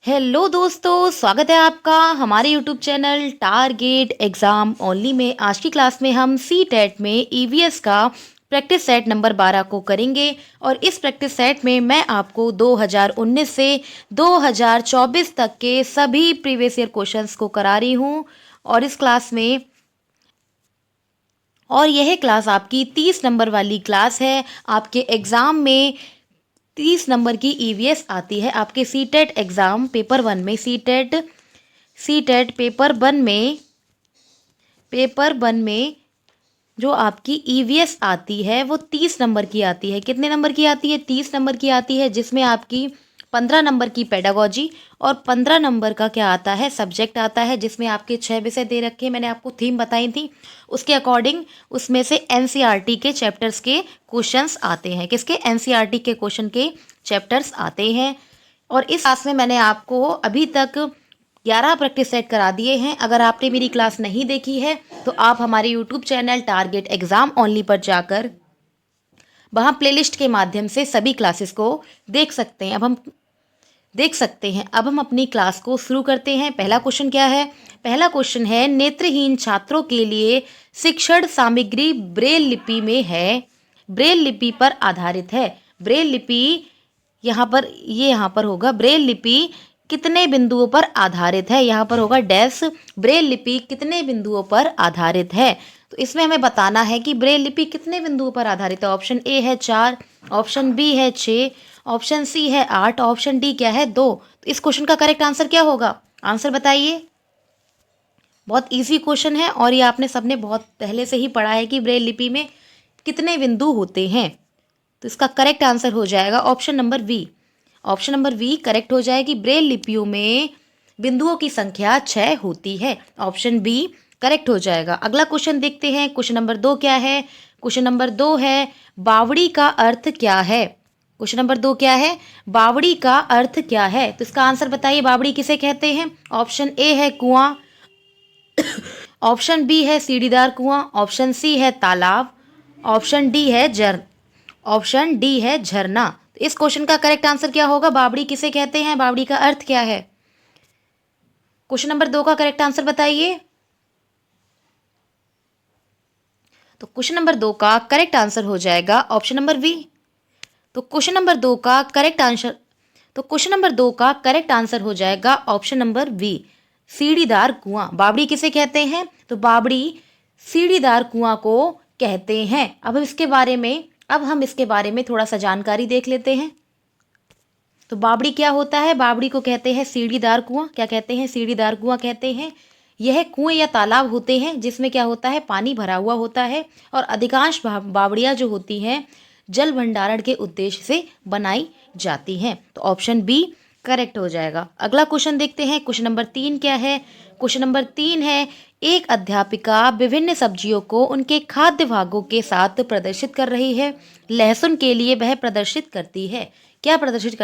Hello दोस्तों, स्वागत है आपका हमारे YouTube channel target exam only में। आज की क्लास में हम सी टेट में ईवीएस का प्रैक्टिस सेट नंबर 12 को करेंगे और इस प्रैक्टिस सेट में मैं आपको 2019 से 2024 तक के सभी प्रीवियस ईयर क्वेश्चंस को करा रही हूँ। और यह क्लास आपकी 30 नंबर वाली क्लास है। आपके एग्ज़ाम में 30 नंबर की ईवीएस आती है। आपके सीटेट एग्ज़ाम पेपर 1 में सीटेट पेपर 1 में जो आपकी ईवीएस आती है वो 30 नंबर की आती है। कितने नंबर की आती है? 30 नंबर की आती है, जिसमें आपकी 15 नंबर की पेडागोजी और 15 नंबर का क्या आता है, सब्जेक्ट आता है, जिसमें आपके 6 विषय दे रखे हैं। मैंने आपको थीम बताई थी, उसके अकॉर्डिंग उसमें से एनसीईआरटी के चैप्टर्स के क्वेश्चंस आते हैं। किसके? एनसीईआरटी के क्वेश्चन के चैप्टर्स आते हैं। और इस क्लास में मैंने आपको अभी तक 11 प्रैक्टिस सेट करा दिए हैं। अगर आपने मेरी क्लास नहीं देखी है तो आप हमारे YouTube channel target exam only पर जाकर वहाँ प्लेलिस्ट के माध्यम से सभी क्लासेस को देख सकते हैं। अब हम अपनी क्लास को शुरू करते हैं। पहला क्वेश्चन क्या है? पहला क्वेश्चन है, नेत्रहीन छात्रों के लिए शिक्षण सामग्री ब्रेल लिपि में है, ब्रेल लिपि पर आधारित है। ब्रेल लिपि यहाँ पर होगा, ब्रेल लिपि कितने बिंदुओं पर आधारित है? यहाँ पर होगा डैश, ब्रेल लिपि कितने बिंदुओं पर आधारित है। तो इसमें हमें बताना है कि ब्रेल लिपि कितने बिंदुओं पर आधारित है। ऑप्शन ए है 4, ऑप्शन बी है 6, ऑप्शन सी है 8, ऑप्शन डी क्या है 2। तो इस क्वेश्चन का करेक्ट आंसर क्या होगा? आंसर बताइए। बहुत इजी क्वेश्चन है और ये आपने सबने बहुत पहले से ही पढ़ा है कि ब्रेल लिपि में कितने बिंदु होते हैं। तो इसका करेक्ट आंसर हो जाएगा option number B. Option number B correct हो जाएगी। ब्रेल लिपियों में बिंदुओं की संख्या 6 होती है। ऑप्शन बी करेक्ट हो जाएगा। अगला क्वेश्चन देखते हैं। क्वेश्चन नंबर 2 क्या है? क्वेश्चन नंबर 2 है, बावड़ी का अर्थ क्या है? क्वेश्चन नंबर 2 क्या है? बावड़ी का अर्थ क्या है? तो इसका आंसर बताइए, बावड़ी किसे कहते हैं? ऑप्शन ए है कुआं, ऑप्शन बी है सीढ़ीदार कुआं, ऑप्शन सी है तालाब, ऑप्शन डी है झरना। तो इस क्वेश्चन का करेक्ट आंसर क्या होगा? बावड़ी किसे कहते हैं? बावड़ी का अर्थ क्या है? क्वेश्चन नंबर 2 का करेक्ट आंसर बताइए। तो क्वेश्चन नंबर 2 का करेक्ट आंसर हो जाएगा ऑप्शन नंबर वी। तो क्वेश्चन नंबर 2 का करेक्ट आंसर हो जाएगा ऑप्शन नंबर वी, सीढ़ीदार कुआं। बावड़ी किसे कहते हैं? तो बावड़ी सीढ़ीदार कुआं को कहते हैं। अब हम इसके बारे में थोड़ा सा जानकारी देख लेते हैं। तो बावड़ी क्या होता है? बावड़ी को कहते हैं सीढ़ीदार कुआं। क्या कहते हैं? सीढ़ीदार कुआं कहते हैं। यह कुएं या तालाब होते हैं जिसमें क्या होता है, पानी भरा हुआ होता है, और अधिकांश बावड़ियां जो होती हैं जल भंडारण के उद्देश्य से बनाई जाती हैं। तो ऑप्शन बी करेक्ट हो जाएगा। अगला क्वेश्चन देखते हैं। क्वेश्चन नंबर 3 क्या है? क्वेश्चन नंबर 3 है, एक अध्यापिका विभिन्न सब्जियों को उनके खाद्य भागों के साथ प्रदर्शित कर रही है। लहसुन के लिए वह प्रदर्शित करती है। क्या प्रदर्शित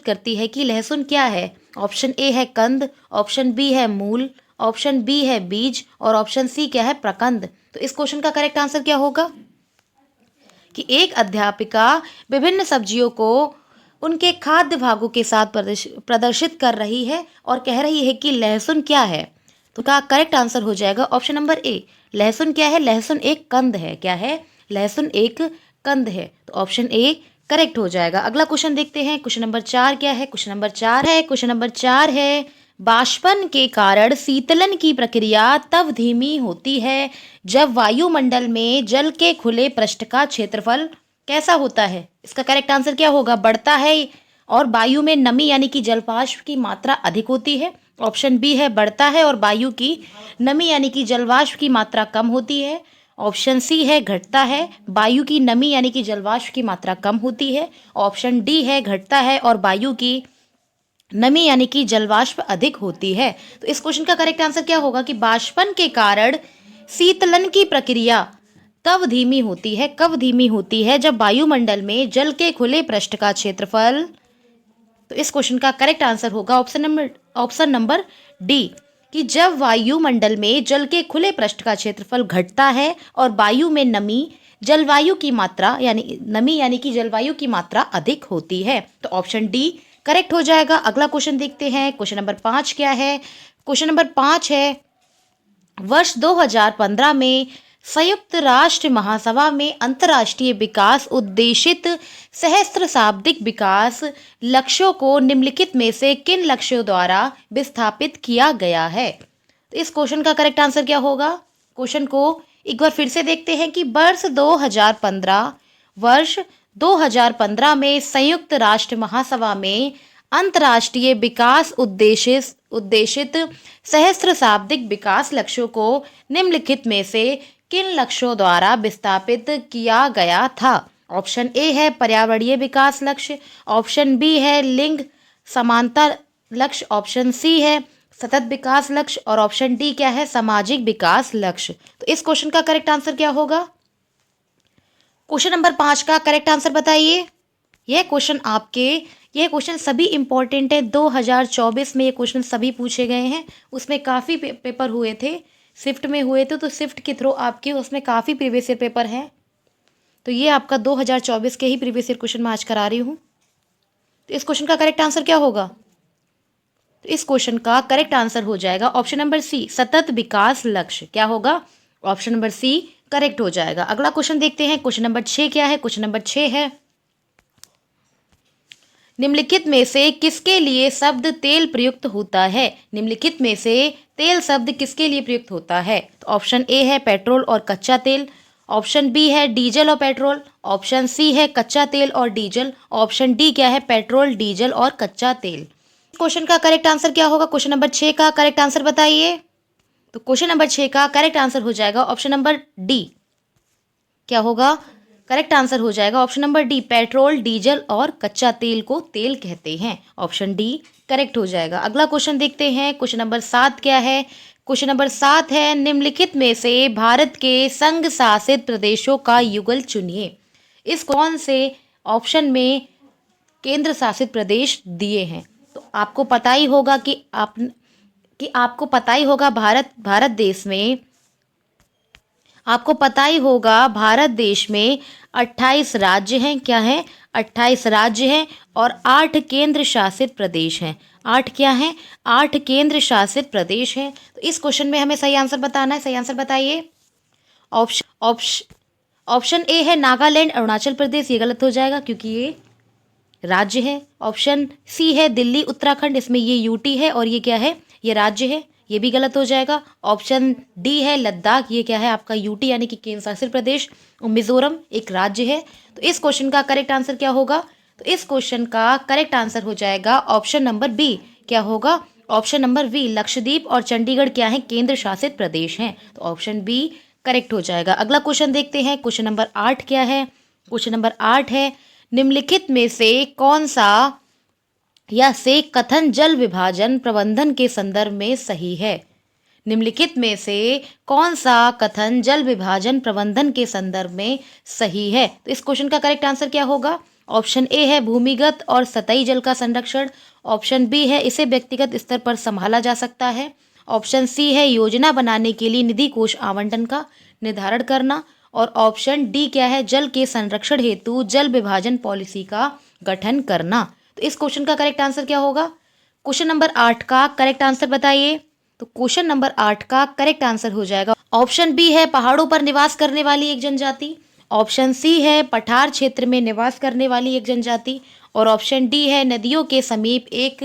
करती है कि लहसुन क्या है? ऑप्शन ए है कंद, ऑप्शन बी है मूल, ऑप्शन बी है बीज, और ऑप्शन सी क्या है, प्रकंद। तो इस क्वेश्चन का करेक्ट आंसर क्या होगा? कि एक अध्यापिका विभिन्न सब्जियों को उनके खाद्य भागों के साथ प्रदर्शित कर रही है और कह रही है कि लहसुन क्या है। तो का करेक्ट आंसर हो जाएगा ऑप्शन नंबर ए। लहसुन क्या है? लहसुन एक कंद है। क्या है? लहसुन एक कंद है। तो ऑप्शन ए करेक्ट हो जाएगा। अगला क्वेश्चन देखते हैं। क्वेश्चन नंबर 4 क्या है? क्वेश्चन नंबर 4 है, बाष्पन के कारण शीतलन की प्रक्रिया तब धीमी होती है जब वायुमंडल में जल के खुले पृष्ठ का क्षेत्रफल कैसा होता है। इसका करेक्ट आंसर क्या होगा? बढ़ता है और वायु में नमी यानी कि जलवाष्प की मात्रा अधिक होती है। ऑप्शन बी है बढ़ता है और वायु की नमी यानी कि जलवाष्प की मात्रा कम होती है। ऑप्शन सी है घटता है, वायु की नमी यानी कि जलवाष्प की मात्रा कम होती है। ऑप्शन डी है घटता है और वायु की नमी यानी कि जलवाष्प अधिक होती है। तो इस क्वेश्चन का करेक्ट आंसर क्या होगा? कि बाष्पन के कारण शीतलन की प्रक्रिया तब धीमी होती है, कब धीमी होती है? जब वायुमंडल में जल के खुले पृष्ठ का क्षेत्रफल। तो इस क्वेश्चन का करेक्ट आंसर होगा ऑप्शन नंबर डी, कि जब वायुमंडल में जल के खुले पृष्ठ का क्षेत्रफल घटता है और वायु में नमी यानी कि जलवायु की मात्रा अधिक होती है। तो ऑप्शन डी करेक्ट हो जाएगा। अगला क्वेश्चन देखते हैं, क्वेश्चन नंबर 5 क्या है। क्वेश्चन नंबर 5 है, वर्ष 2015 में संयुक्त राष्ट्र महासभा में अंतर्राष्ट्रीय विकास उद्देशित सहस्त्र शाब्दिक विकास लक्ष्यों को निम्नलिखित में से किन लक्ष्यों द्वारा विस्थापित किया गया है। तो इस क्वेश्चन का करेक्ट आंसर क्या होगा। क्वेश्चन को एक बार फिर से देखते हैं कि वर्ष 2015 में संयुक्त राष्ट्र महासभा में अंतर्राष्ट्रीय विकास उद्देशित सहस्त्र शाब्दिक विकास लक्ष्यों को निम्नलिखित में से किन लक्ष्यों द्वारा विस्थापित किया गया था। ऑप्शन ए है पर्यावरणीय विकास लक्ष्य, ऑप्शन बी है लिंग समानता लक्ष्य, ऑप्शन सी है सतत विकास लक्ष्य और ऑप्शन डी क्या है सामाजिक विकास लक्ष्य। तो इस क्वेश्चन का करेक्ट आंसर क्या होगा। क्वेश्चन नंबर 5 का करेक्ट आंसर बताइए। यह क्वेश्चन सभी इंपॉर्टेंट है। 2024 में ये क्वेश्चन सभी पूछे गए हैं। उसमें काफ़ी पेपर हुए थे, शिफ्ट में हुए थे, तो शिफ्ट के थ्रू आपके उसमें काफ़ी प्रीवियस ईयर पेपर हैं। तो ये आपका 2024 के ही प्रीवियस ईयर क्वेश्चन मैं आज करा रही हूँ। तो इस क्वेश्चन का करेक्ट आंसर क्या होगा। तो इस क्वेश्चन का करेक्ट आंसर हो जाएगा ऑप्शन नंबर सी सतत विकास लक्ष्य। क्या होगा, ऑप्शन नंबर सी करेक्ट हो जाएगा। अगला क्वेश्चन देखते हैं, क्वेश्चन नंबर 6 क्या है। क्वेश्चन नंबर 6 है, निम्नलिखित में से किसके लिए शब्द तेल प्रयुक्त होता है। निम्नलिखित में से तेल शब्द किसके लिए प्रयुक्त होता है। तो ऑप्शन ए है पेट्रोल और कच्चा तेल, ऑप्शन बी है डीजल और पेट्रोल, ऑप्शन सी है कच्चा तेल और डीजल, ऑप्शन डी क्या है पेट्रोल डीजल और कच्चा तेल। क्वेश्चन का करेक्ट आंसर क्या होगा। क्वेश्चन नंबर 6 का करेक्ट आंसर बताइए। तो क्वेश्चन नंबर 6 का करेक्ट आंसर हो जाएगा ऑप्शन नंबर डी। क्या होगा, करेक्ट आंसर हो जाएगा option number D petrol diesel और कच्चा तेल को तेल कहते हैं। ऑप्शन डी करेक्ट हो जाएगा। अगला क्वेश्चन देखते हैं, क्वेश्चन नंबर 7 क्या है। क्वेश्चन नंबर 7 है, निम्नलिखित में से भारत के संघ शासित प्रदेशों का युगल चुनिए। इस कौन से ऑप्शन में केंद्र शासित प्रदेश दिए हैं। तो आपको पता ही होगा आपको पता ही होगा भारत देश में आपको पता ही होगा भारत देश में 28 राज्य हैं। क्या है, 28 राज्य हैं और 8 केंद्र शासित प्रदेश हैं। 8 क्या हैं, 8 केंद्र शासित प्रदेश हैं। तो इस क्वेश्चन में हमें सही आंसर बताना है। सही आंसर बताइए। ऑप्शन ए है नागालैंड अरुणाचल प्रदेश, ये गलत हो जाएगा क्योंकि ये राज्य है। ऑप्शन सी है दिल्ली उत्तराखंड, इसमें ये यूटी है और ये क्या है, ये राज्य है, ये भी गलत हो जाएगा। ऑप्शन डी है लद्दाख, ये क्या है आपका यूटी यानी कि केंद्र शासित प्रदेश, और मिजोरम एक राज्य है। तो इस क्वेश्चन का करेक्ट आंसर क्या होगा। तो इस क्वेश्चन का करेक्ट आंसर हो जाएगा ऑप्शन नंबर बी। क्या होगा, ऑप्शन नंबर बी लक्षद्वीप और चंडीगढ़ क्या है केंद्र शासित प्रदेश हैं। तो ऑप्शन बी करेक्ट हो जाएगा। अगला क्वेश्चन देखते हैं, क्वेश्चन नंबर 8 क्या है। क्वेश्चन नंबर 8 है, निम्नलिखित में से कौन सा या से कथन जल विभाजन प्रबंधन के संदर्भ में सही है। निम्नलिखित में से कौन सा कथन जल विभाजन प्रबंधन के संदर्भ में सही है। तो इस क्वेश्चन का करेक्ट आंसर क्या होगा। ऑप्शन ए है भूमिगत और सतही जल का संरक्षण, ऑप्शन बी है इसे व्यक्तिगत स्तर पर संभाला जा सकता है, ऑप्शन सी है योजना बनाने के लिए निधि कोष आवंटन का निर्धारण करना, और ऑप्शन डी क्या है जल के संरक्षण हेतु जल विभाजन पॉलिसी का गठन करना। तो इस क्वेश्चन का करेक्ट आंसर क्या होगा। क्वेश्चन नंबर 8 का करेक्ट आंसर बताइए। तो क्वेश्चन नंबर 8 का करेक्ट आंसर हो जाएगा ऑप्शन बी है पहाड़ों पर निवास करने वाली एक जनजाति, ऑप्शन सी है पठार क्षेत्र में निवास करने वाली एक जनजाति, और ऑप्शन डी है नदियों के समीप एक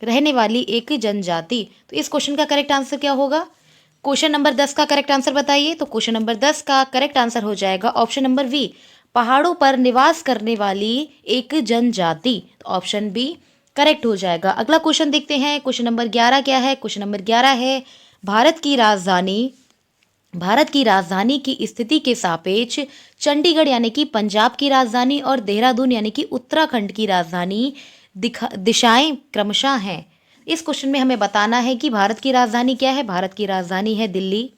रहने वाली एक जनजाति। तो इस क्वेश्चन का करेक्ट आंसर क्या होगा। क्वेश्चन नंबर 10 का करेक्ट आंसर बताइए। तो क्वेश्चन नंबर 10 का करेक्ट आंसर हो जाएगा ऑप्शन नंबर बी पहाड़ों पर निवास करने वाली एक जनजाति। तो ऑप्शन बी करेक्ट हो जाएगा। अगला क्वेश्चन देखते हैं, क्वेश्चन नंबर 11 क्या है। क्वेश्चन नंबर 11 है, भारत की राजधानी की स्थिति के सापेक्ष चंडीगढ़ यानी कि पंजाब की राजधानी और देहरादून यानी कि उत्तराखंड की राजधानी दिशाएं क्रमशः हैं। इस क्वेश्चन में हमें बताना है कि भारत की राजधानी क्या है। भारत की राजधानी है दिल्ली।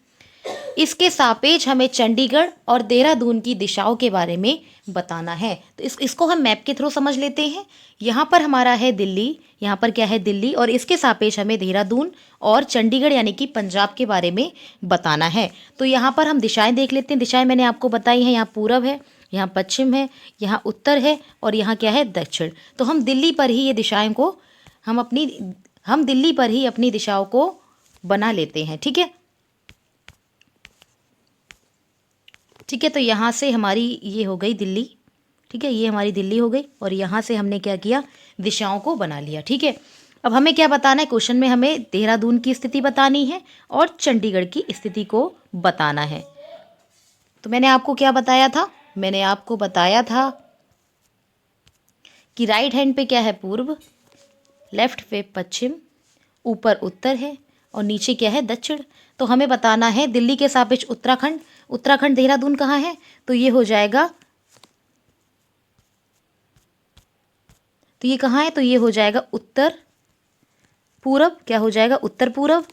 इसके सापेक्ष हमें चंडीगढ़ और देहरादून की दिशाओं के बारे में बताना है। तो इसको हम मैप के थ्रू समझ लेते हैं। यहाँ पर हमारा है दिल्ली, यहाँ पर क्या है दिल्ली, और इसके सापेक्ष हमें देहरादून और चंडीगढ़ यानी कि पंजाब के बारे में बताना है। तो यहाँ पर हम दिशाएं देख लेते हैं। दिशाएं मैंने आपको बताई हैं, यहाँ पूरब है, यहाँ पश्चिम है, यहाँ उत्तर है और यहाँ क्या है, दक्षिण। तो हम दिल्ली पर ही ये दिशाएं को हम दिल्ली पर ही अपनी दिशाओं को बना लेते हैं। ठीक है, ठीक है। तो यहाँ से हमारी ये हो गई दिल्ली। ठीक है, ये हमारी दिल्ली हो गई और यहाँ से हमने क्या किया, दिशाओं को बना लिया। ठीक है, अब हमें क्या बताना है, क्वेश्चन में हमें देहरादून की स्थिति बतानी है और चंडीगढ़ की स्थिति को बताना है। तो मैंने आपको क्या बताया था, मैंने आपको बताया था कि राइट हैंड पे क्या है, पूर्व, लेफ्ट पे पश्चिम, ऊपर उत्तर है और नीचे क्या है, दक्षिण। तो हमें बताना है दिल्ली के सापेक्ष उत्तराखंड, उत्तराखंड देहरादून कहाँ है, तो ये हो जाएगा, तो ये कहाँ है, तो ये हो जाएगा उत्तर पूरब, क्या हो जाएगा, उत्तर पूरब।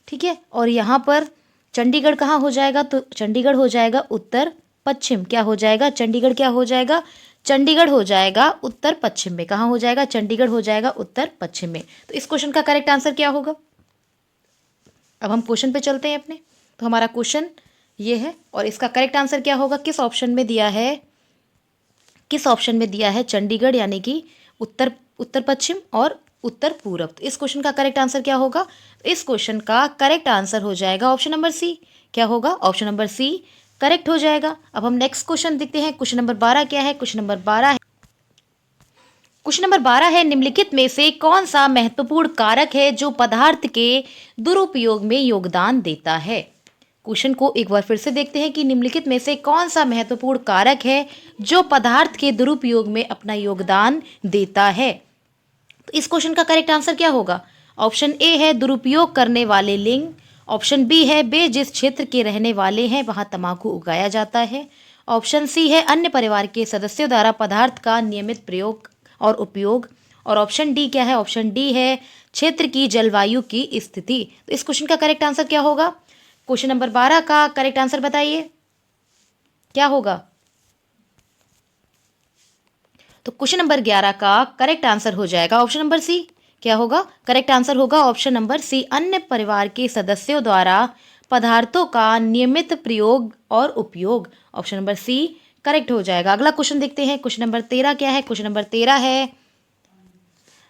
ठीक है, और यहाँ पर चंडीगढ़ कहाँ हो जाएगा, तो चंडीगढ़ हो जाएगा उत्तर पश्चिम, क्या हो जाएगा, चंडीगढ़ क्या हो जाएगा, चंडीगढ़ हो जाएगा उत्तर पश्चिम में। कहाँ हो जाएगा, चंडीगढ़ हो जाएगा उत्तर पश्चिम में। तो इस क्वेश्चन का करेक्ट आंसर क्या होगा। अब हम क्वेश्चन पे चलते हैं अपने। तो हमारा क्वेश्चन ये है और इसका करेक्ट आंसर क्या होगा, किस ऑप्शन में दिया है, किस ऑप्शन में दिया है चंडीगढ़, यानी कि उत्तर पश्चिम और उत्तर पूरब। तो इस क्वेश्चन का करेक्ट आंसर क्या होगा, इस क्वेश्चन का करेक्ट आंसर हो जाएगा ऑप्शन नंबर सी। क्या होगा, ऑप्शन नंबर सी करेक्ट हो जाएगा। अब हम नेक्स्ट क्वेश्चन देखते हैं। क्वेश्चन नंबर 12 क्या है, क्वेश्चन नंबर 12 है निम्नलिखित में से कौन सा महत्वपूर्ण कारक है जो पदार्थ के दुरुपयोग में योगदान देता है। क्वेश्चन को एक बार फिर से देखते हैं कि निम्नलिखित में से कौन सा महत्वपूर्ण कारक है जो पदार्थ के दुरुपयोग में अपना योगदान देता है। तो इस क्वेश्चन का करेक्ट आंसर क्या होगा, ऑप्शन ए है दुरुपयोग करने वाले लिंग, ऑप्शन बी है वे जिस क्षेत्र के रहने वाले हैं वहां तंबाकू उगाया जाता है, ऑप्शन सी है अन्य परिवार के सदस्यों द्वारा पदार्थ का नियमित प्रयोग और उपयोग, और ऑप्शन डी क्या है, ऑप्शन डी है क्षेत्र की जलवायु की स्थिति। तो इस क्वेश्चन का करेक्ट आंसर क्या होगा, क्वेश्चन नंबर 12 का करेक्ट आंसर बताइए क्या होगा। तो क्वेश्चन नंबर 11 का करेक्ट आंसर हो जाएगा ऑप्शन नंबर सी। क्या होगा, करेक्ट आंसर होगा ऑप्शन नंबर सी, अन्य परिवार के सदस्यों द्वारा पदार्थों का नियमित प्रयोग और उपयोग। ऑप्शन नंबर सी करेक्ट हो जाएगा। अगला क्वेश्चन देखते हैं। क्वेश्चन नंबर 13 क्या है, क्वेश्चन नंबर 13 है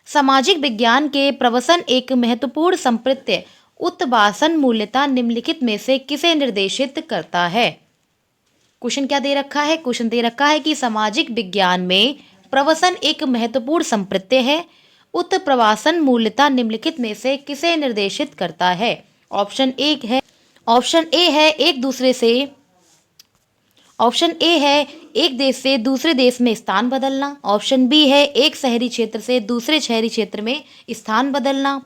सामाजिक विज्ञान के प्रवसन एक महत्वपूर्ण संप्रत्य उत्बासन मूल्यता निम्नलिखित में से किसे निर्देशित करता है। क्वेश्चन क्या दे रखा है, क्वेश्चन दे रखा है कि सामाजिक विज्ञान में प्रवसन एक महत्वपूर्ण संप्रत्य है, उत्प्रवासन मूल्यता निम्नलिखित में से किसे निर्देशित करता है। ऑप्शन ए है एक दूसरे से, ऑप्शन ए है एक देश से दूसरे देश में स्थान बदलना, ऑप्शन बी है एक शहरी क्षेत्र से दूसरे शहरी क्षेत्र में स्थान बदलना,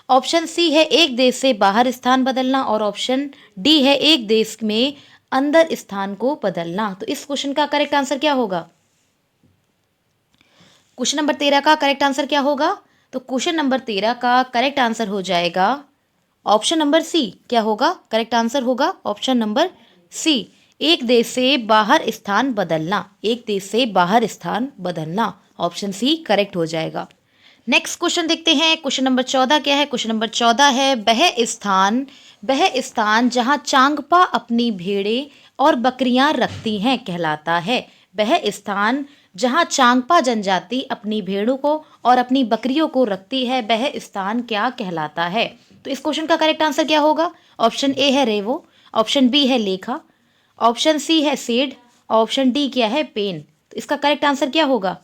ऑप्शन सी है एक देश से बाहर स्थान बदलना और ऑप्शन डी है एक देश में अंदर स्थान को बदलना। तो इस क्वेश्चन का करेक्ट आंसर क्या होगा, क्वेश्चन नंबर 13 का करेक्ट आंसर क्या होगा। तो क्वेश्चन नंबर 13 का करेक्ट आंसर हो जाएगा ऑप्शन नंबर सी। क्या होगा, करेक्ट आंसर होगा ऑप्शन नंबर सी, एक देश से बाहर स्थान बदलना, एक देश से बाहर स्थान बदलना। ऑप्शन सी करेक्ट हो जाएगा। नेक्स्ट क्वेश्चन देखते हैं। क्वेश्चन नंबर 14 क्या है, क्वेश्चन नंबर 14 है वह स्थान जहां चांगपा अपनी भेड़ें और बकरियां रखती हैं कहलाता है। वह स्थान जहां चांगपा जनजाति अपनी भेड़ों को और अपनी बकरियों को रखती है वह स्थान क्या कहलाता है। तो इस क्वेश्चन का करेक्ट आंसर क्या होगा। ऑप्शन ए है रेवो, ऑप्शन बी है लेखा, ऑप्शन सी है सेड, ऑप्शन डी क्या है पेन। तो इसका करेक्ट आंसर क्या होगा।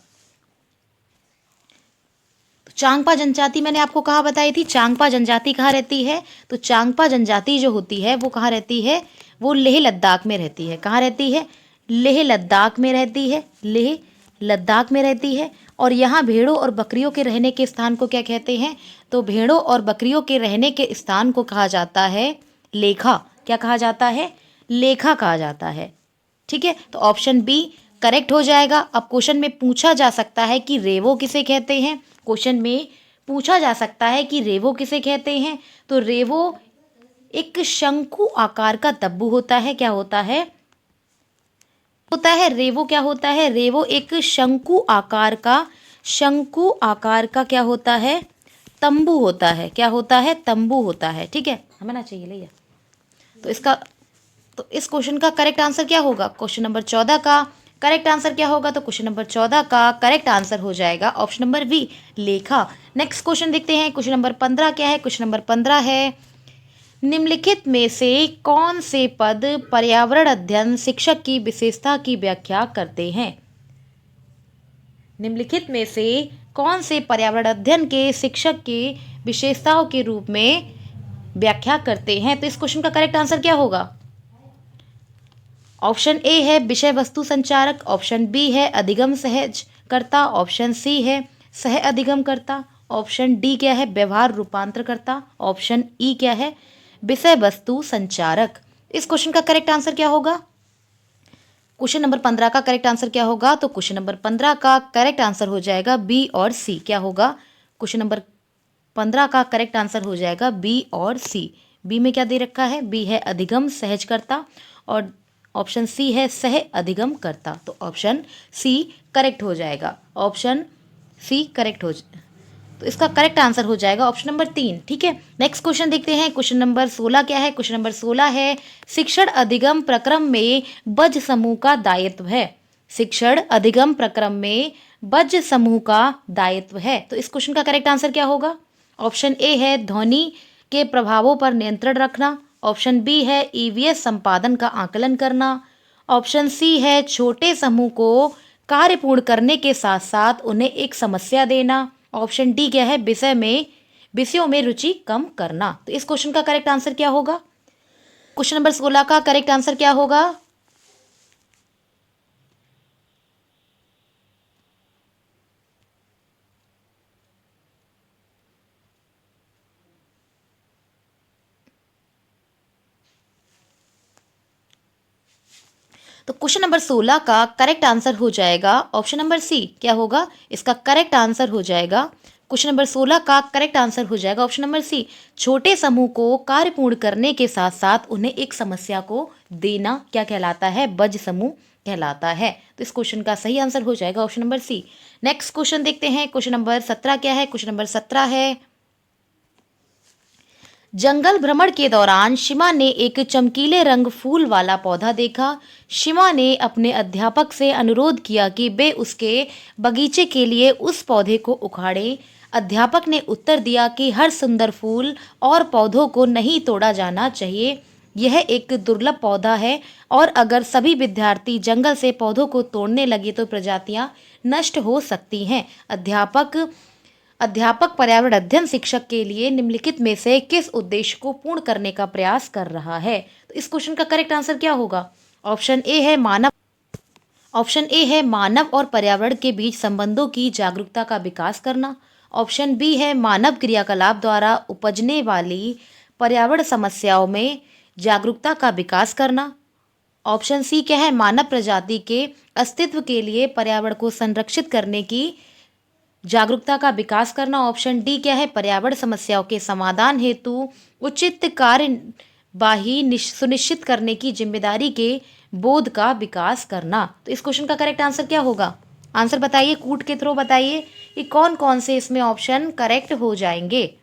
चांगपा जनजाति मैंने आपको कहाँ बताई थी, चांगपा जनजाति कहाँ रहती है। तो चांगपा जनजाति जो होती है वो कहाँ रहती है, वो लेह लद्दाख में रहती है। कहाँ रहती है, लेह लद्दाख में रहती है, लेह लद्दाख में रहती है। और यहाँ भेड़ों और बकरियों के रहने के स्थान को क्या कहते हैं, तो भेड़ों और बकरियों के रहने के स्थान को कहा जाता है लेखा। क्या कहा जाता है, लेखा कहा जाता है। ठीक है, तो ऑप्शन बी करेक्ट हो जाएगा। अब क्वेश्चन में पूछा जा सकता है कि रेवो किसे कहते हैं, क्वेश्चन में पूछा जा सकता है कि रेवो किसे कहते हैं। तो रेवो एक शंकु आकार का तब्बू होता है। क्या होता है, रेवो क्या होता है, रेवो एक शंकु आकार का क्या होता है, तंबू होता है। क्या होता है, तंबू होता है। ठीक है, हमें ना चाहिए ले तो इस क्वेश्चन का करेक्ट आंसर क्या होगा। क्वेश्चन नंबर 14 का करेक्ट आंसर क्या होगा? तो क्वेश्चन नंबर 14 का करेक्ट आंसर हो जाएगा ऑप्शन नंबर बी, लेखा। नेक्स्ट क्वेश्चन देखते हैं। क्वेश्चन नंबर 15 क्या है? क्वेश्चन नंबर 15 है, निम्नलिखित में से कौन से पद पर्यावरण अध्ययन शिक्षक की विशेषता की व्याख्या करते हैं? निम्नलिखित में से कौन से पर्यावरण अध्ययन के शिक्षक की विशेषताओं के रूप में व्याख्या करते हैं? तो इस क्वेश्चन का करेक्ट आंसर क्या होगा? ऑप्शन ए है विषय वस्तु संचारक, ऑप्शन बी है अधिगम सहजकर्ता, ऑप्शन सी है सह अधिगमकर्ता, ऑप्शन डी क्या है व्यवहार रूपांतरकर्ता, ऑप्शन ई क्या है विषय वस्तु संचारक। इस क्वेश्चन का करेक्ट आंसर क्या होगा? क्वेश्चन नंबर 15 का करेक्ट आंसर क्या होगा? तो क्वेश्चन नंबर 15 का करेक्ट आंसर हो जाएगा बी और सी। क्या होगा? क्वेश्चन नंबर 15 का करेक्ट आंसर हो जाएगा बी और सी। बी में क्या दे रखा है? बी है अधिगम सहजकर्ता और ऑप्शन सी है सह अधिगमकर्ता। तो ऑप्शन सी करेक्ट हो जाएगा, ऑप्शन सी करेक्ट हो तो इसका करेक्ट आंसर हो जाएगा ऑप्शन नंबर 3। ठीक है, नेक्स्ट क्वेश्चन देखते हैं। क्वेश्चन नंबर 16 क्या है? क्वेश्चन नंबर 16 है, शिक्षण अधिगम प्रक्रम में बज समूह का दायित्व है। शिक्षण अधिगम प्रक्रम में बज समूह का दायित्व है। तो इस क्वेश्चन का करेक्ट आंसर क्या होगा? ऑप्शन ए है ध्वनि के प्रभावों पर नियंत्रण रखना, ऑप्शन बी है ईवीएस संपादन का आकलन करना, ऑप्शन सी है छोटे समूह को कार्य पूर्ण करने के साथ साथ उन्हें एक समस्या देना, ऑप्शन डी क्या है विषयों में रुचि कम करना। तो इस क्वेश्चन का करेक्ट आंसर क्या होगा? क्वेश्चन नंबर 16 का करेक्ट आंसर क्या होगा? तो क्वेश्चन नंबर 16 का करेक्ट आंसर हो जाएगा ऑप्शन नंबर सी। क्या होगा? इसका करेक्ट आंसर हो जाएगा क्वेश्चन नंबर 16 का करेक्ट आंसर हो जाएगा ऑप्शन नंबर सी, छोटे समूह को कार्य पूर्ण करने के साथ साथ उन्हें एक समस्या को देना क्या कहलाता है? बज समूह कहलाता है। तो इस क्वेश्चन का सही आंसर हो जाएगा option number C. Next question देखते हैं। क्वेश्चन नंबर 17 क्या है? क्वेश्चन नंबर 17 है, जंगल भ्रमण के दौरान शिमा ने एक चमकीले रंग फूल वाला पौधा देखा। शिमा ने अपने अध्यापक से अनुरोध किया कि वे उसके बगीचे के लिए उस पौधे को उखाड़े। अध्यापक ने उत्तर दिया कि हर सुंदर फूल और पौधों को नहीं तोड़ा जाना चाहिए, यह एक दुर्लभ पौधा है और अगर सभी विद्यार्थी जंगल से पौधों को तोड़ने लगे तो प्रजातियां नष्ट हो सकती हैं। अध्यापक पर्यावरण अध्ययन शिक्षक के लिए निम्नलिखित में से किस उद्देश्य को पूर्ण करने का प्रयास कर रहा है? तो इस क्वेश्चन का करेक्ट आंसर क्या होगा? ऑप्शन ए है मानव और पर्यावरण के बीच संबंधों की जागरूकता का विकास करना, ऑप्शन बी है मानव क्रियाकलाप द्वारा उपजने वाली पर्यावरण समस्याओं में जागरूकता का विकास करना, ऑप्शन सी क्या है मानव प्रजाति के अस्तित्व के लिए पर्यावरण को संरक्षित करने की जागरूकता का विकास करना, ऑप्शन डी क्या है पर्यावरण समस्याओं के समाधान हेतु उचित कार्यवाही सुनिश्चित करने की जिम्मेदारी के बोध का विकास करना। तो इस क्वेश्चन का करेक्ट आंसर क्या होगा? आंसर बताइए, कूट के थ्रू बताइए कि कौन कौन से इसमें ऑप्शन करेक्ट हो जाएंगे।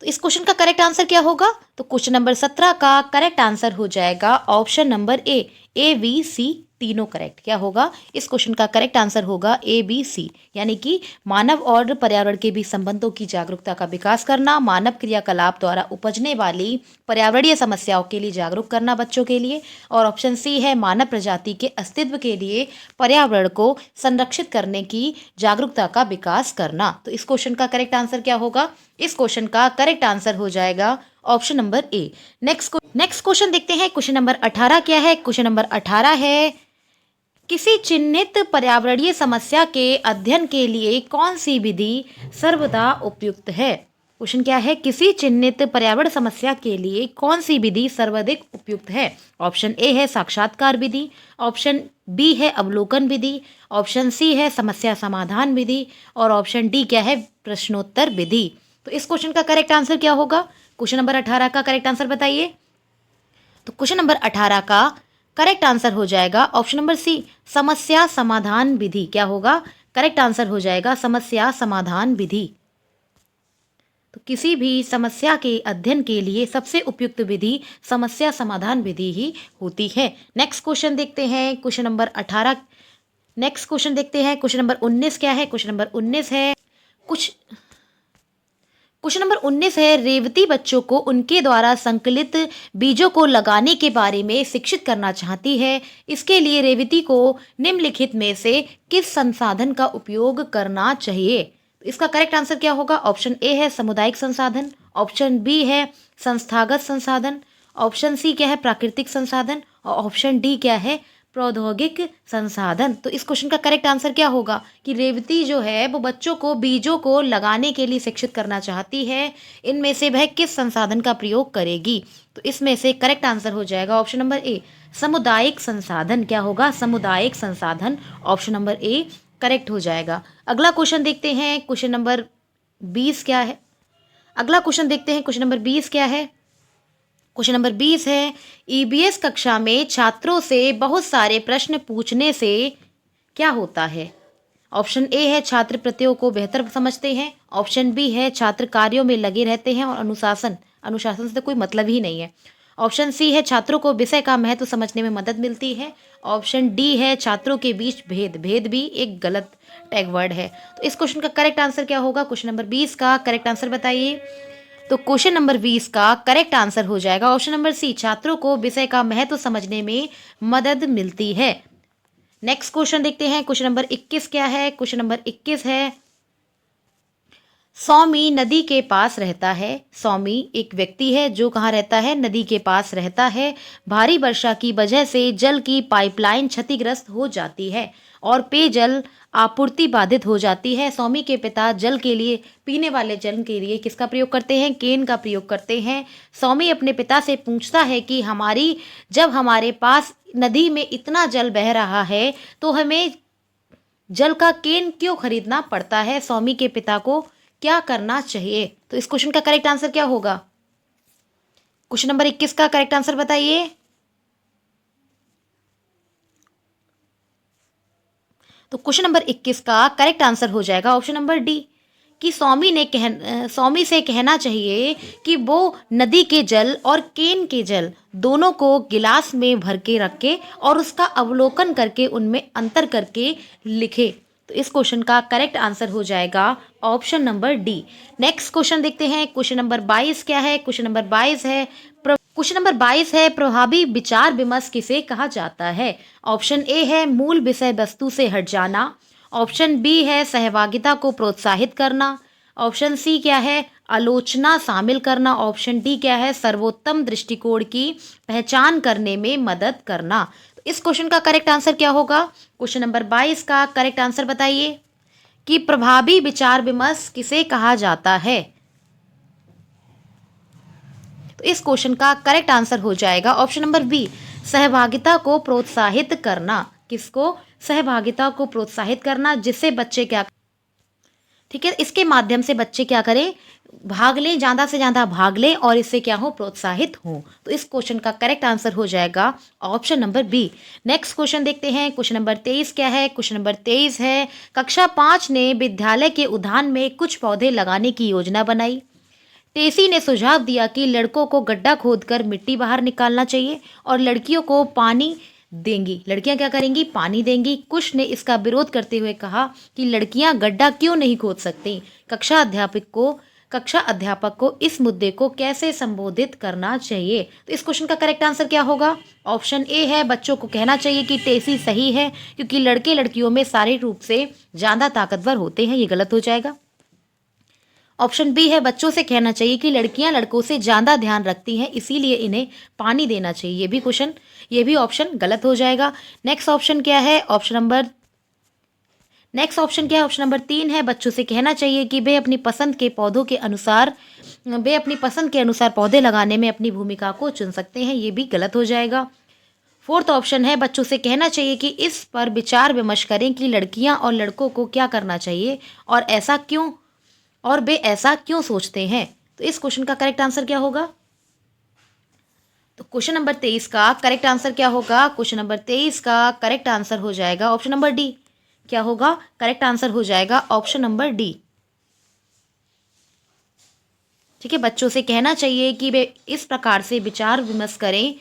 तो इस क्वेश्चन का करेक्ट आंसर क्या होगा? तो क्वेश्चन नंबर 17 का करेक्ट आंसर हो जाएगा option number A B C तीनों करेक्ट। क्या होगा? इस क्वेश्चन का करेक्ट आंसर होगा ए बी सी, यानी कि मानव और पर्यावरण के बीच संबंधों की जागरूकता का विकास करना, मानव क्रियाकलाप द्वारा उपजने वाली पर्यावरणीय समस्याओं के लिए जागरूक करना बच्चों के लिए, और ऑप्शन सी है मानव प्रजाति के अस्तित्व के लिए पर्यावरण को संरक्षित करने की जागरूकता का विकास करना। तो इस क्वेश्चन का करेक्ट आंसर क्या होगा? इस क्वेश्चन का करेक्ट आंसर हो जाएगा ऑप्शन नंबर ए। नेक्स्ट क्वेश्चन देखते हैं। क्वेश्चन नंबर 18 क्या है? क्वेश्चन नंबर 18 है, किसी चिन्हित पर्यावरणीय समस्या के अध्ययन के लिए कौन सी विधि सर्वदा उपयुक्त है? क्वेश्चन क्या है? किसी चिन्हित पर्यावरण समस्या के लिए कौन सी विधि सर्वाधिक उपयुक्त है? ऑप्शन ए है साक्षात्कार विधि, ऑप्शन बी है अवलोकन विधि, ऑप्शन सी है समस्या समाधान विधि, और ऑप्शन डी क्या है प्रश्नोत्तर विधि। तो इस क्वेश्चन का करेक्ट आंसर क्या होगा? क्वेश्चन नंबर 18 का करेक्ट आंसर बताइए। तो क्वेश्चन नंबर 18 का करेक्ट आंसर हो जाएगा ऑप्शन नंबर सी समस्या समाधान विधि। क्या होगा? करेक्ट आंसर हो जाएगा समस्या समाधान विधि। तो किसी भी समस्या के अध्ययन के लिए सबसे उपयुक्त विधि समस्या समाधान विधि ही होती है। नेक्स्ट क्वेश्चन देखते हैं। क्वेश्चन नंबर 18 नेक्स्ट क्वेश्चन देखते हैं। क्वेश्चन नंबर 19 क्या है? क्वेश्चन नंबर 19 है कुछ क्वेश्चन नंबर 19 है, रेवती बच्चों को उनके द्वारा संकलित बीजों को लगाने के बारे में शिक्षित करना चाहती है। इसके लिए रेवती को निम्नलिखित में से किस संसाधन का उपयोग करना चाहिए? तो इसका करेक्ट आंसर क्या होगा? ऑप्शन ए है सामुदायिक संसाधन, ऑप्शन बी है संस्थागत संसाधन, ऑप्शन सी क्या है प्राकृतिक संसाधन, और ऑप्शन डी क्या है प्रौद्योगिक संसाधन। तो इस क्वेश्चन का करेक्ट आंसर क्या होगा कि रेवती जो है वो बच्चों को बीजों को लगाने के लिए शिक्षित करना चाहती है, इनमें से वह किस संसाधन का प्रयोग करेगी? तो इसमें से करेक्ट आंसर हो जाएगा ऑप्शन नंबर ए सामुदायिक संसाधन। क्या होगा? सामुदायिक संसाधन, ऑप्शन नंबर ए करेक्ट हो जाएगा। अगला क्वेश्चन देखते हैं, क्वेश्चन नंबर 20 क्या है? अगला क्वेश्चन देखते हैं, क्वेश्चन नंबर 20 क्या है? क्वेश्चन नंबर 20 है, ईबीएस कक्षा में छात्रों से बहुत सारे प्रश्न पूछने से क्या होता है? ऑप्शन ए है छात्र प्रतियों को बेहतर समझते हैं, ऑप्शन बी है छात्र कार्यों में लगे रहते हैं और अनुशासन से कोई मतलब ही नहीं है, ऑप्शन सी है छात्रों को विषय का महत्व समझने में मदद मिलती है, ऑप्शन डी है छात्रों के बीच भेद भी एक गलत टैग वर्ड है। तो इस क्वेश्चन का करेक्ट आंसर क्या होगा? क्वेश्चन नंबर 20 का करेक्ट आंसर बताइए। तो क्वेश्चन नंबर 20 का करेक्ट आंसर हो जाएगा ऑप्शन नंबर सी छात्रों को विषय का महत्व समझने में मदद मिलती है। नेक्स्ट क्वेश्चन देखते हैं, क्वेश्चन नंबर 21 क्या है? क्वेश्चन नंबर 21 है, सौमी नदी के पास रहता है। सौमी एक व्यक्ति है जो कहाँ रहता है? नदी के पास रहता है। भारी वर्षा की वजह से जल की पाइपलाइन क्षतिग्रस्त हो जाती है और पेयजल आपूर्ति बाधित हो जाती है। सौमी के पिता जल के लिए, पीने वाले जल के लिए किसका प्रयोग करते हैं? केन का प्रयोग करते हैं। सौमी अपने पिता से पूछता है कि जब हमारे पास नदी में इतना जल बह रहा है तो हमें जल का केन क्यों खरीदना पड़ता है? सौमी के पिता को क्या करना चाहिए? तो इस क्वेश्चन का करेक्ट आंसर क्या होगा? क्वेश्चन नंबर 21 का करेक्ट आंसर बताइए। तो क्वेश्चन नंबर 21 का करेक्ट आंसर हो जाएगा ऑप्शन नंबर डी कि सौमी से कहना चाहिए कि वो नदी के जल और केन के जल दोनों को गिलास में भर के रखे और उसका अवलोकन करके उनमें अंतर करके लिखे। तो इस क्वेश्चन का करेक्ट आंसर हो जाएगा option number D. Next question देखते हैं, क्वेश्चन नंबर 22 क्या है? क्वेश्चन नंबर 22 है प्रभावी विचार विमर्श किसे कहा जाता है? ऑप्शन ए है मूल विषय वस्तु से हट जाना, ऑप्शन बी है सहभागिता को प्रोत्साहित करना, ऑप्शन सी क्या है आलोचना शामिल करना, ऑप्शन डी क्या है सर्वोत्तम दृष्टिकोण की पहचान करने में मदद करना। तो इस क्वेश्चन का करेक्ट आंसर क्या होगा? क्वेश्चन नंबर 22 का करेक्ट आंसर बताइए कि प्रभावी विचार विमर्श किसे कहा जाता है? तो इस क्वेश्चन का करेक्ट आंसर हो जाएगा ऑप्शन नंबर बी सहभागिता को प्रोत्साहित करना। किसको? सहभागिता को प्रोत्साहित करना, जिससे बच्चे क्या, ठीक है, इसके माध्यम से बच्चे क्या करें? भाग लें, ज़्यादा से ज़्यादा भाग लें और इससे क्या हो? प्रोत्साहित हो। तो इस क्वेश्चन का करेक्ट आंसर हो जाएगा option number B. Next question देखते हैं, क्वेश्चन नंबर 23 क्या है? क्वेश्चन नंबर 23 है कक्षा 5 ने विद्यालय के उद्यान में कुछ पौधे लगाने की योजना बनाई। टेसी ने सुझाव दिया कि लड़कों को गड्ढा खोदकर मिट्टी बाहर निकालना चाहिए और लड़कियों को पानी देंगी। लड़कियां क्या करेंगी? पानी देंगी। कुश ने इसका विरोध करते हुए कहा कि लड़कियां गड्ढा क्यों नहीं खोद सकती। कक्षा अध्यापक को इस मुद्दे को कैसे संबोधित करना चाहिए? तो इस क्वेश्चन का करेक्ट आंसर क्या होगा? ऑप्शन ए है बच्चों को कहना चाहिए कि टेसी सही है क्योंकि लड़के लड़कियों में शारीरिक रूप से ज़्यादा ताकतवर होते हैं। ये गलत हो जाएगा। ऑप्शन बी है बच्चों से कहना चाहिए कि लड़कियां लड़कों से ज़्यादा ध्यान रखती हैं, इसीलिए इन्हें पानी देना चाहिए। ये भी ऑप्शन गलत हो जाएगा। नेक्स्ट ऑप्शन क्या है? ऑप्शन नंबर 3 है बच्चों से कहना चाहिए कि वे अपनी पसंद के अनुसार पौधे लगाने में अपनी भूमिका को चुन सकते हैं। ये भी गलत हो जाएगा। फोर्थ ऑप्शन है बच्चों से कहना चाहिए कि इस पर विचार विमर्श करें कि लड़कियां और लड़कों को क्या करना चाहिए और वे ऐसा क्यों सोचते हैं। तो इस क्वेश्चन का करेक्ट आंसर क्या होगा? तो क्वेश्चन नंबर 23 का करेक्ट आंसर क्या होगा? क्वेश्चन नंबर 23 का करेक्ट आंसर हो जाएगा ऑप्शन नंबर डी। क्या होगा? करेक्ट आंसर हो जाएगा ऑप्शन नंबर डी। ठीक है, बच्चों से कहना चाहिए कि वे इस प्रकार से विचार विमर्श करें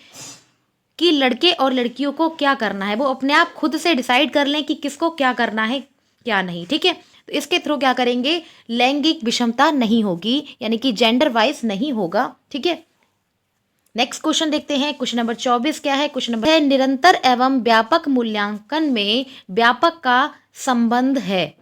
कि लड़के और लड़कियों को क्या करना है, वो अपने आप खुद से डिसाइड कर लें कि किसको क्या करना है क्या नहीं। ठीक है, तो इसके थ्रू क्या करेंगे, लैंगिक विषमता नहीं होगी, यानी कि जेंडर वाइज नहीं होगा। ठीक है, नेक्स्ट क्वेश्चन देखते हैं। क्वेश्चन नंबर 24 क्या है? क्वेश्चन नंबर है, निरंतर एवं व्यापक मूल्यांकन में व्यापक का संबंध है।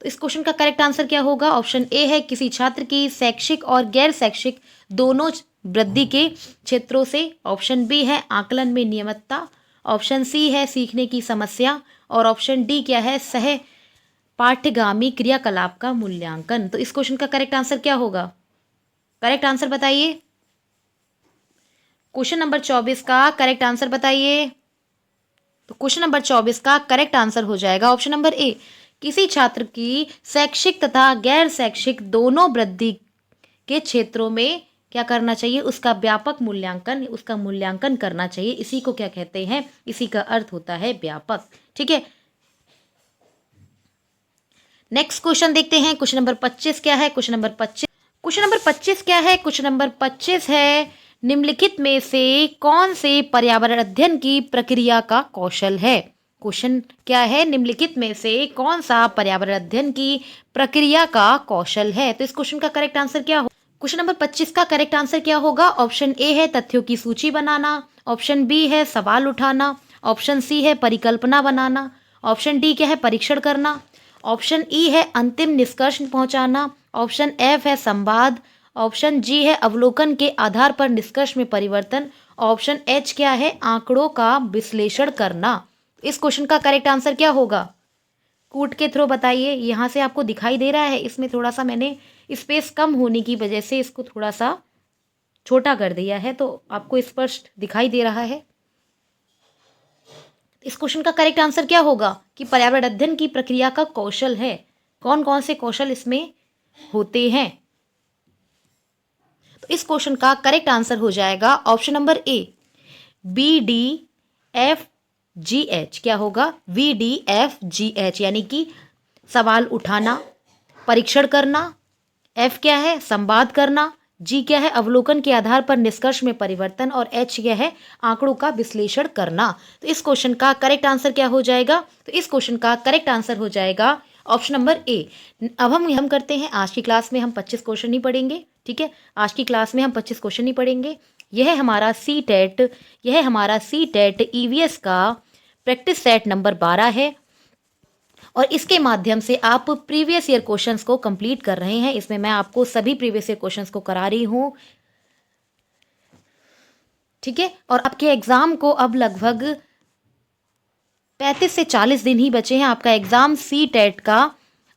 तो इस क्वेश्चन का करेक्ट आंसर क्या होगा? ऑप्शन ए है किसी छात्र की शैक्षिक और गैर शैक्षिक दोनों वृद्धि के क्षेत्रों से। ऑप्शन बी है आकलन में नियमितता। ऑप्शन सी है सीखने की समस्या। और ऑप्शन डी क्या है? सह पाठ्यगामी क्रियाकलाप का मूल्यांकन। तो इस क्वेश्चन का करेक्ट आंसर क्या होगा? करेक्ट आंसर बताइए। क्वेश्चन नंबर 24 का करेक्ट आंसर बताइए। तो क्वेश्चन नंबर 24 का करेक्ट आंसर हो जाएगा ऑप्शन नंबर ए, किसी छात्र की शैक्षिक तथा गैर शैक्षिक दोनों वृद्धि के क्षेत्रों में क्या करना चाहिए? उसका व्यापक मूल्यांकन, उसका मूल्यांकन करना चाहिए। इसी को क्या कहते हैं? इसी का अर्थ होता है व्यापक। ठीक है, नेक्स्ट क्वेश्चन देखते हैं। क्वेश्चन नंबर 25 क्या है? क्वेश्चन नंबर 25 क्या है? क्वेश्चन नंबर 25 है, निम्नलिखित में से कौन से पर्यावरण अध्ययन की प्रक्रिया का कौशल है? क्वेश्चन क्या है? निम्नलिखित में से कौन सा पर्यावरण अध्ययन की प्रक्रिया का कौशल है? तो इस क्वेश्चन का करेक्ट आंसर क्या हो? क्वेश्चन नंबर 25 का करेक्ट आंसर क्या होगा? ऑप्शन ए है तथ्यों की सूची बनाना। ऑप्शन बी है सवाल उठाना। ऑप्शन सी है परिकल्पना बनाना। ऑप्शन डी क्या है? परीक्षण करना। ऑप्शन ई है अंतिम निष्कर्ष पहुंचाना। ऑप्शन एफ है संवाद। ऑप्शन जी है अवलोकन के आधार पर निष्कर्ष में परिवर्तन। ऑप्शन एच क्या है? आंकड़ों का विश्लेषण करना। इस क्वेश्चन का करेक्ट आंसर क्या होगा? कूट के थ्रू बताइए। यहाँ से आपको दिखाई दे रहा है, इसमें थोड़ा सा मैंने स्पेस कम होने की वजह से इसको थोड़ा सा छोटा कर दिया है, तो आपको स्पष्ट दिखाई दे रहा है। इस क्वेश्चन का करेक्ट आंसर क्या होगा कि पर्यावरण अध्ययन की प्रक्रिया का कौशल है। कौन कौन से कौशल इसमें होते हैं? तो इस क्वेश्चन का करेक्ट आंसर हो जाएगा ऑप्शन नंबर ए, BDFGH। क्या होगा? VDFGH, यानी कि सवाल उठाना, परीक्षण करना। एफ क्या है? संवाद करना। जी क्या है? अवलोकन के आधार पर निष्कर्ष में परिवर्तन। और एच क्या है? आंकड़ों का विश्लेषण करना। तो इस क्वेश्चन का करेक्ट आंसर क्या हो जाएगा? तो इस क्वेश्चन का करेक्ट आंसर हो जाएगा ऑप्शन नंबर ए। अब हम करते हैं, आज की क्लास में हम 25 क्वेश्चन नहीं पढ़ेंगे। ठीक है, आज की क्लास में हम 25 क्वेश्चन नहीं पढ़ेंगे। यह हमारा सी टेट EVS का प्रैक्टिस सेट नंबर 12 है और इसके माध्यम से आप प्रीवियस ईयर क्वेश्चंस को कंप्लीट कर रहे हैं। इसमें मैं आपको सभी प्रीवियस ईयर क्वेश्चंस को करा रही हूँ। ठीक है, और आपके एग्जाम को अब लगभग 35 से 40 दिन ही बचे हैं। आपका एग्जाम सी टेट का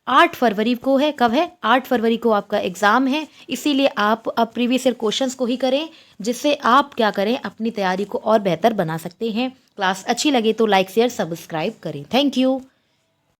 8 फरवरी को है। कब है? 8 फरवरी को आपका एग्जाम है। इसीलिए आप अब प्रीवियस ईयर क्वेश्चंस को ही करें, जिससे आप क्या करें, अपनी तैयारी को और बेहतर बना सकते हैं। क्लास अच्छी लगे तो लाइक शेयर सब्सक्राइब करें। Thank you.